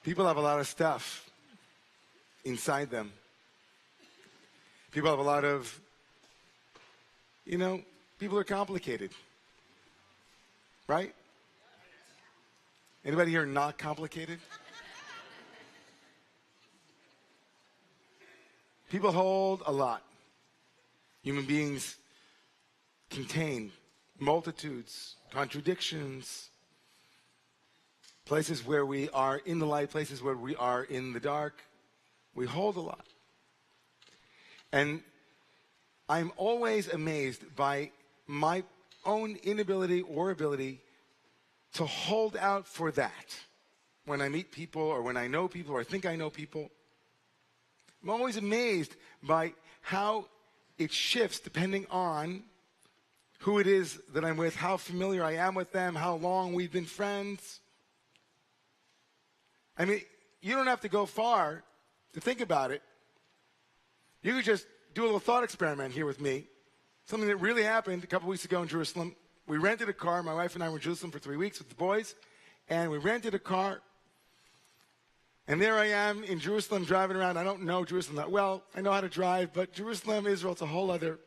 People have a lot of stuff inside them. People have a lot of, people are complicated. Right? Anybody here not complicated? People hold a lot. Human beings contain multitudes, contradictions, places where we are in the light, places where we are in the dark. We hold a lot. And I'm always amazed by my own inability or ability to hold out for that when I meet people or when I know people or I think I know people. I'm always amazed by how it shifts depending on who it is that I'm with, how familiar I am with them, how long we've been friends. I mean, you don't have to go far to think about it. You could just do a little thought experiment here with me. Something that really happened a couple weeks ago in Jerusalem. We rented a car. My wife and I were in Jerusalem for 3 weeks with the boys. And we rented a car. And there I am in Jerusalem driving around. I don't know Jerusalem that well. I know how to drive. But Jerusalem, Israel, it's a whole other.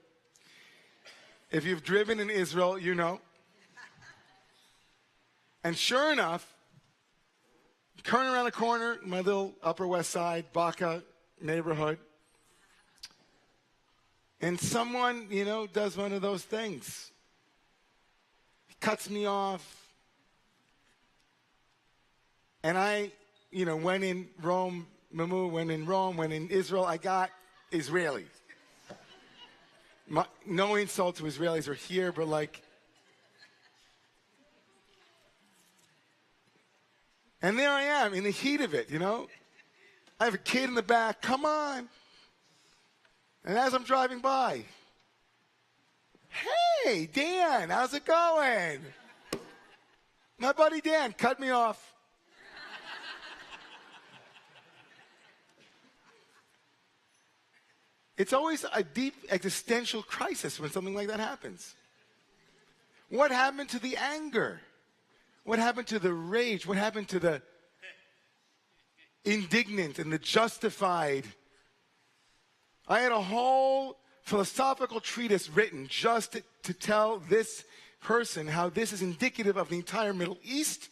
If you've driven in Israel, you know. And sure enough, turn around a corner, my little Upper West Side, Baca neighborhood. And someone, does one of those things. He cuts me off. And I, when in Rome, Mamu, when in Rome, when in Israel, I got Israeli. No insult to Israelis are here, but and there I am in the heat of it, I have a kid in the back, come on. And as I'm driving by, hey, Dan, how's it going? My buddy Dan cut me off. It's always a deep existential crisis when something like that happens. What happened to the anger? What happened to the rage? What happened to the indignant and the justified? I had a whole philosophical treatise written just to tell this person how this is indicative of the entire Middle East.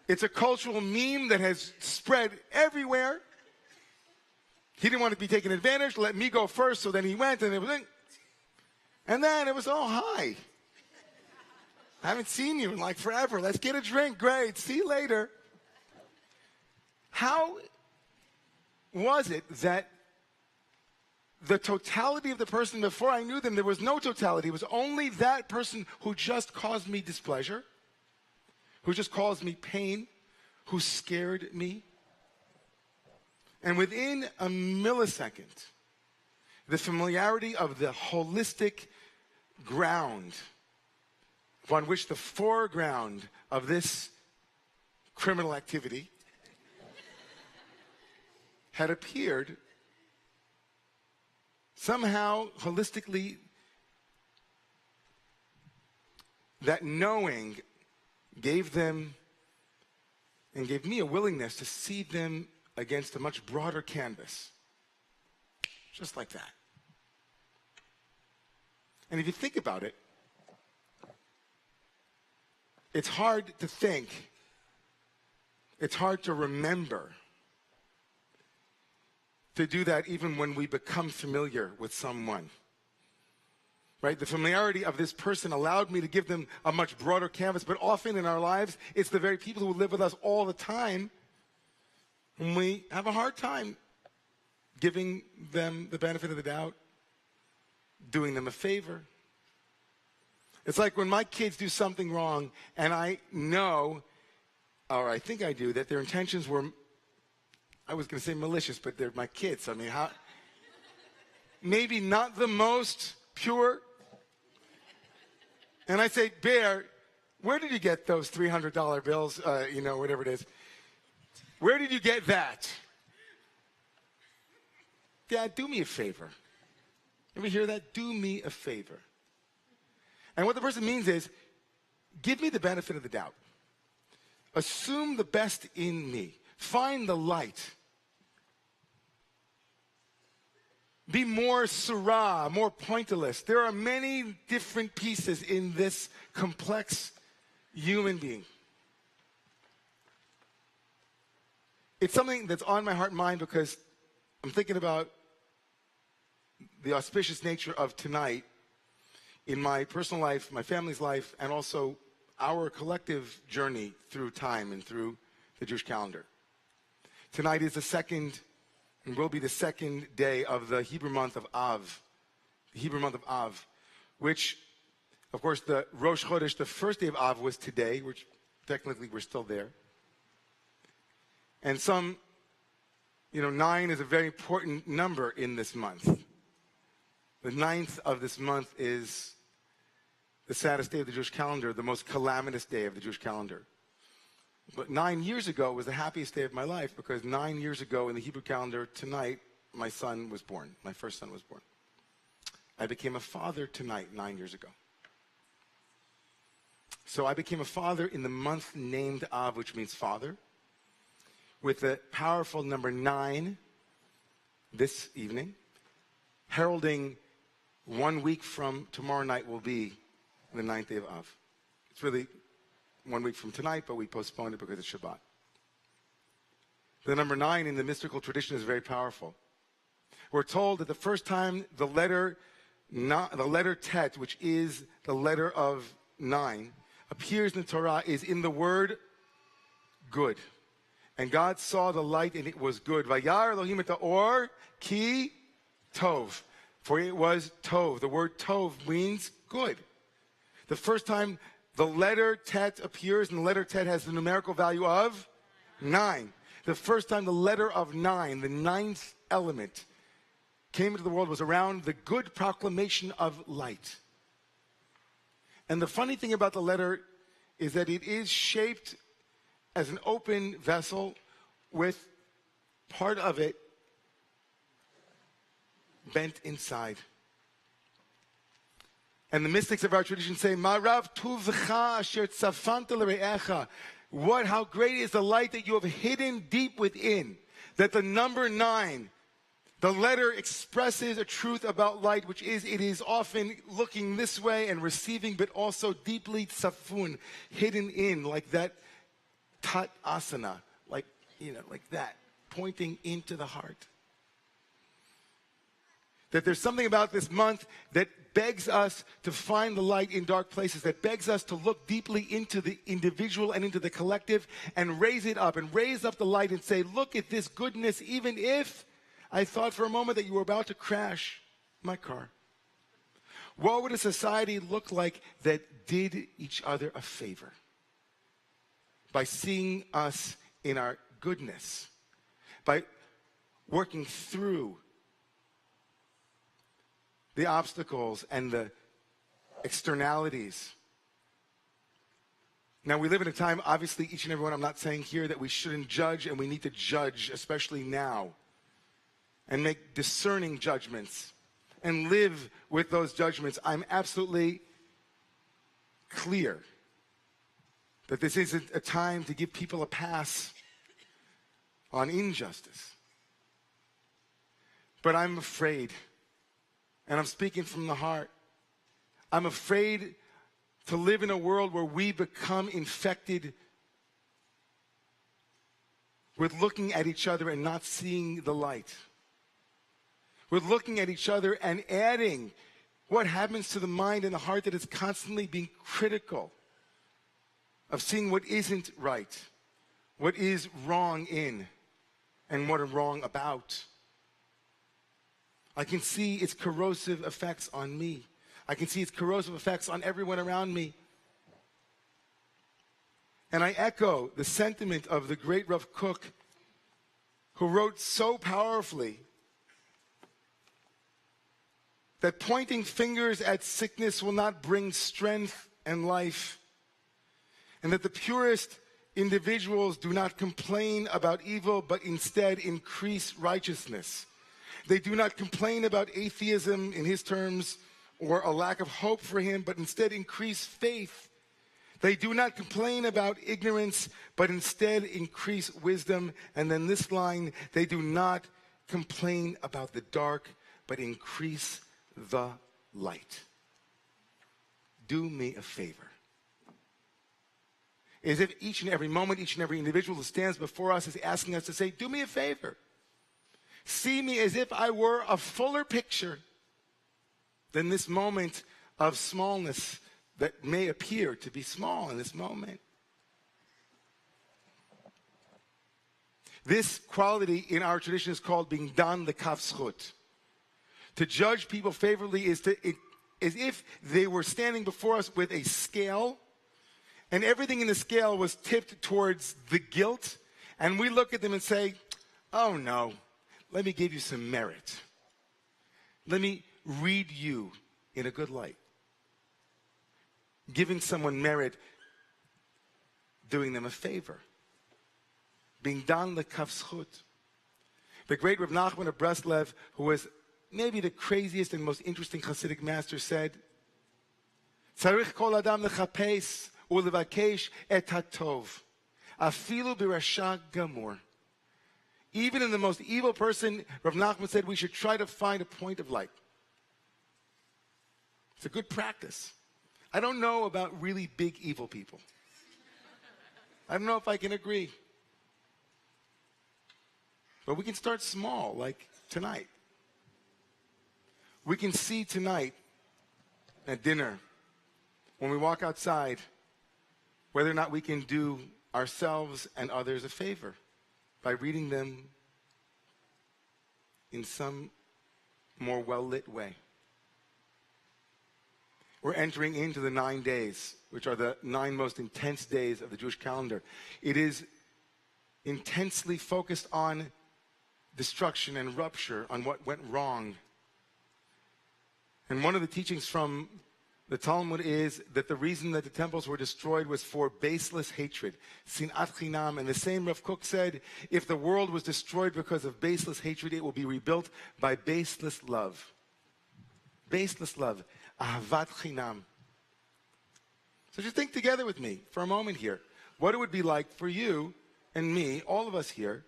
It's a cultural meme that has spread everywhere. He didn't want to be taken advantage, let me go first, so then he went and everything. And then it was, oh, hi. I haven't seen you in forever. Let's get a drink. Great. See you later. How was it that the totality of the person, before I knew them, there was no totality. It was only that person who just caused me displeasure, who just caused me pain, who scared me. And within a millisecond, the familiarity of the holistic ground upon which the foreground of this criminal activity had appeared, somehow, holistically, that knowing gave them and gave me a willingness to see them against a much broader canvas. Just like that. And if you think about it, it's hard to think, it's hard to remember to do that even when we become familiar with someone. Right? The familiarity of this person allowed me to give them a much broader canvas, but often in our lives, it's the very people who live with us all the time when we have a hard time giving them the benefit of the doubt, doing them a favor. It's like when my kids do something wrong and I know, or I think I do, that their intentions were, I was going to say malicious, but they're my kids. I mean, maybe not the most pure. And I say, Bear, where did you get those $300 bills, whatever it is? Where did you get that? Dad, do me a favor. Ever hear that? Do me a favor. And what the person means is, give me the benefit of the doubt. assume the best in me. Find the light. Be more surah, more pointillist. There are many different pieces in this complex human being. It's something that's on my heart and mind because I'm thinking about the auspicious nature of tonight in my personal life, my family's life, and also our collective journey through time and through the Jewish calendar. Tonight is the second, and will be the second day of the Hebrew month of Av. The Hebrew month of Av, which, of course, the Rosh Chodesh, the first day of Av, was today, which technically we're still there. And some, 9 is a very important number in this month. The 9th of this month is the saddest day of the Jewish calendar, the most calamitous day of the Jewish calendar. But 9 years ago was the happiest day of my life because 9 years ago in the Hebrew calendar, tonight, my son was born. My first son was born. I became a father tonight, 9 years ago. So I became a father in the month named Av, which means father, with the powerful number 9 this evening, heralding 1 week from tomorrow night will be the 9th day of Av. It's really 1 week from tonight, but we postponed it because it's Shabbat. The number 9 in the mystical tradition is very powerful. We're told that the first time the letter Tet, which is the letter of 9, appears in the Torah is in the word good. And God saw the light and it was good. Vayar Elohim et ha'or ki tov. For it was tov. The word tov means good. The first time the letter Tet appears, and the letter Tet has the numerical value of 9. The first time the letter of 9, the 9th element, came into the world was around the good proclamation of light. And the funny thing about the letter is that it is shaped as an open vessel with part of it bent inside. And the mystics of our tradition say, Marav tuvcha asher tzafanta l're'echa. How great is the light that you have hidden deep within. That the number 9, the letter expresses a truth about light, which is it is often looking this way and receiving, but also deeply tzafun, hidden in, like that tat asana, like that, pointing into the heart. That there's something about this month that begs us to find the light in dark places, that begs us to look deeply into the individual and into the collective and raise it up and raise up the light and say, look at this goodness, even if I thought for a moment that you were about to crash my car. What would a society look like that did each other a favor by seeing us in our goodness, by working through the obstacles and the externalities? Now, we live in a time, obviously, each and every one, I'm not saying here that we shouldn't judge, and we need to judge, especially now, and make discerning judgments and live with those judgments. I'm absolutely clear that this isn't a time to give people a pass on injustice. But I'm afraid, and I'm speaking from the heart, I'm afraid to live in a world where we become infected with looking at each other and not seeing the light. With looking at each other and adding what happens to the mind and the heart that is constantly being critical of seeing what isn't right, what is wrong in, and what are wrong about. I can see its corrosive effects on me. I can see its corrosive effects on everyone around me. And I echo the sentiment of the great Rav Kook, who wrote so powerfully that pointing fingers at sickness will not bring strength and life, and that the purest individuals do not complain about evil, but instead increase righteousness. They do not complain about atheism in his terms or a lack of hope for him, but instead increase faith. They do not complain about ignorance, but instead increase wisdom. And then this line, they do not complain about the dark, but increase the light. Do me a favor. As if each and every moment, each and every individual who stands before us is asking us to say, do me a favor. See me as if I were a fuller picture than this moment of smallness that may appear to be small in this moment. This quality in our tradition is called being dan lekaf zchut. To judge people favorably is as if they were standing before us with a scale, and everything in the scale was tipped towards the guilt, and we look at them and say, oh no, let me give you some merit. Let me read you in a good light. Giving someone merit, doing them a favor. Being dan lekaf zchut. The great Rebbe Nachman of Breslev, who was maybe the craziest and most interesting Hasidic master, said, Tzarich kol adam lechapes ulevakesh et hatov, afilu b'rasha gamur. Even in the most evil person, Rebbe Nachman said, we should try to find a point of light. It's a good practice. I don't know about really big evil people. I don't know if I can agree. But we can start small, like tonight. We can see tonight at dinner, when we walk outside, whether or not we can do ourselves and others a favor by reading them in some more well-lit way. We're entering into the 9 days, which are the 9 most intense days of the Jewish calendar. It is intensely focused on destruction and rupture, on what went wrong. And one of the teachings from the Talmud is that the reason that the temples were destroyed was for baseless hatred. Sinat chinam. And the same Rav Kook said, if the world was destroyed because of baseless hatred, it will be rebuilt by baseless love. Baseless love. Ahavat chinam. So just think together with me for a moment here. What it would be like for you and me, all of us here,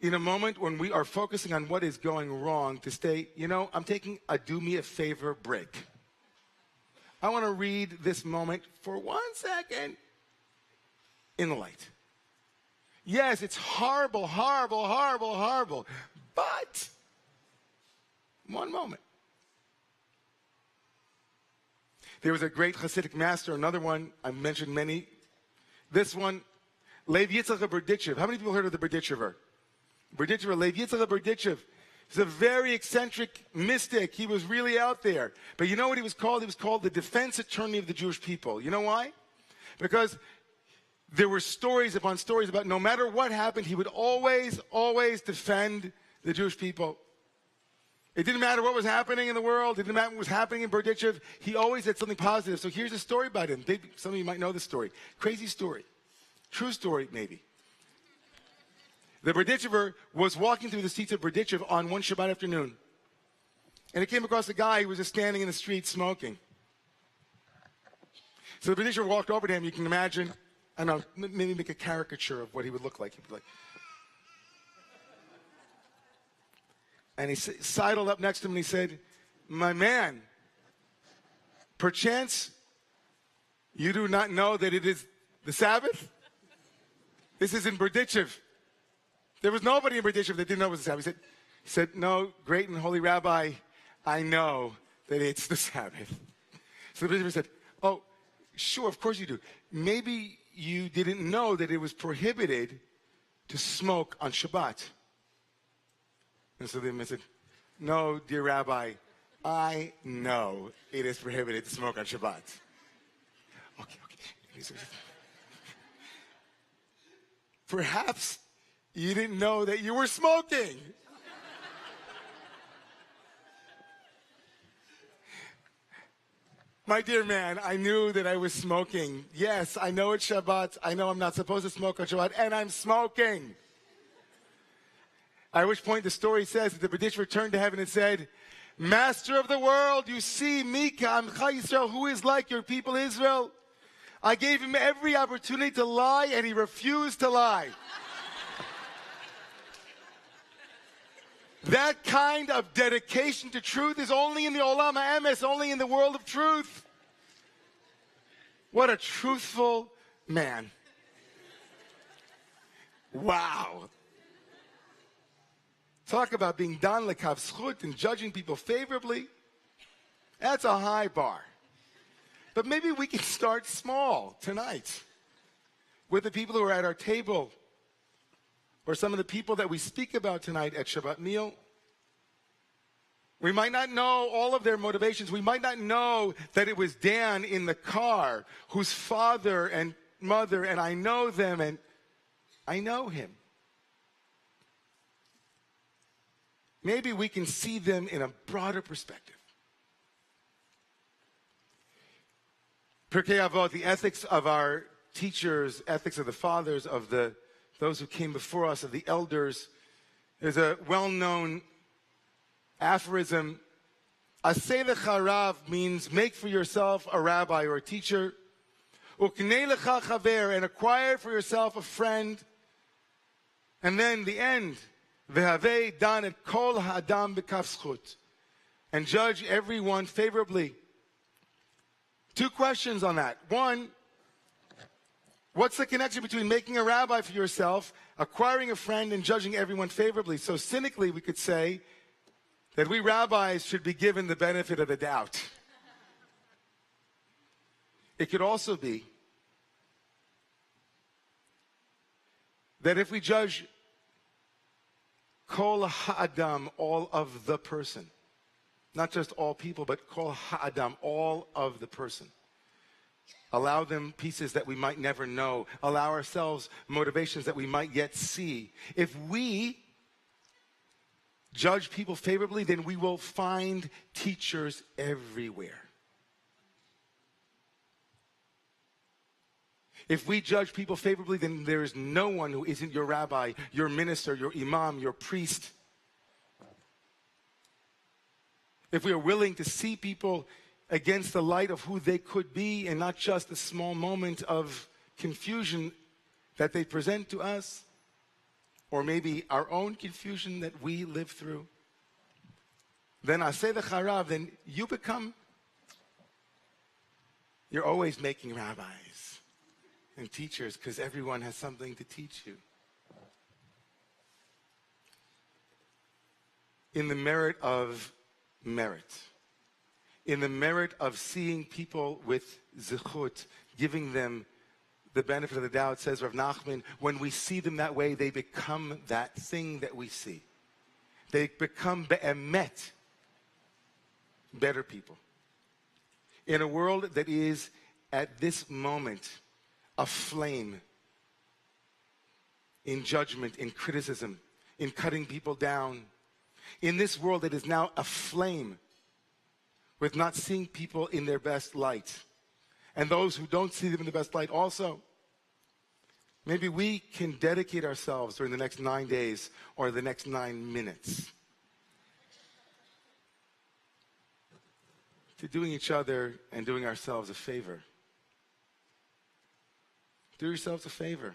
in a moment when we are focusing on what is going wrong, to say, I'm taking a do me a favor break. I want to read this moment for 1 second in the light. Yes, it's horrible, horrible, horrible, horrible, but one moment. There was a great Hasidic master, another one, I've mentioned many. This one, Lev Yitzchak of Berditchev. How many people heard of the Berditchever? Berditchever, Lev Yitzchak of Berditchev. He's a very eccentric mystic. He was really out there. But you know what he was called? He was called the defense attorney of the Jewish people. You know why? Because there were stories upon stories about no matter what happened, he would always, always defend the Jewish people. It didn't matter what was happening in the world. It didn't matter what was happening in Berditchev. He always said something positive. So here's a story about him. Some of you might know this story. Crazy story. True story, maybe. The Berditchever was walking through the streets of Berditchev on one Shabbat afternoon. And he came across a guy who was just standing in the street smoking. So the Berditchever walked over to him. You can imagine, I don't know, maybe make a caricature of what he would look like. He'd be like, and he sidled up next to him and he said, my man, perchance you do not know that it is the Sabbath? This is in Berditchev. There was nobody in Berditchev that didn't know it was the Sabbath. He said, no, great and holy rabbi, I know that it's the Sabbath. So the Berditchever said, oh, sure, of course you do. Maybe you didn't know that it was prohibited to smoke on Shabbat. And so the man said, no, dear rabbi, I know it is prohibited to smoke on Shabbat. Okay. Perhaps you didn't know that you were smoking. My dear man, I knew that I was smoking. Yes, I know it's Shabbat. I know I'm not supposed to smoke on Shabbat, and I'm smoking. At which point the story says that the Berditchever turned to heaven and said, Master of the world, you see me, Ka'amcha Yisrael, who is like your people Israel. I gave him every opportunity to lie, and he refused to lie. That kind of dedication to truth is only in the Olam HaEmes, only in the world of truth. What a truthful man. Wow. Talk about being dan lekav zchut and judging people favorably. That's a high bar. But maybe we can start small tonight with the people who are at our table, or some of the people that we speak about tonight at Shabbat meal. We might not know all of their motivations. We might not know that it was Dan in the car whose father and mother, and I know them, and I know him. Maybe we can see them in a broader perspective. Pirkei Avos, the ethics of our teachers, ethics of the fathers, of those who came before us, of the elders. There's a well-known aphorism. Aseh lecha rav means make for yourself a rabbi or a teacher. Uknei lecha chaver, and acquire for yourself a friend. And then the end. Vehavei dan et kol ha'adam b'kaf zchut, and judge everyone favorably. Two questions on that. One, what's the connection between making a rabbi for yourself, acquiring a friend, and judging everyone favorably? So cynically, we could say that we rabbis should be given the benefit of the doubt. It could also be that if we judge kol ha'adam, all of the person, not just all people, but kol ha'adam, all of the person. Allow them pieces that we might never know. Allow ourselves motivations that we might yet see. If we judge people favorably, then we will find teachers everywhere. If we judge people favorably, then there is no one who isn't your rabbi, your minister, your imam, your priest. If we are willing to see people against the light of who they could be and not just a small moment of confusion that they present to us, or maybe our own confusion that we live through, then aseh lecha rav, then you're always making rabbis and teachers, because everyone has something to teach you. In the merit, in the merit of seeing people with zechut, giving them the benefit of the doubt, says Rebbe Nachman, when we see them that way, they become that thing that we see. They become be'emet, better people. In a world that is, at this moment, aflame in judgment, in criticism, in cutting people down. In this world that is now aflame with not seeing people in their best light, and those who don't see them in the best light also. Maybe we can dedicate ourselves during the next 9 days or the next 9 minutes to doing each other and doing ourselves a favor. Do yourselves a favor.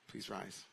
Please rise.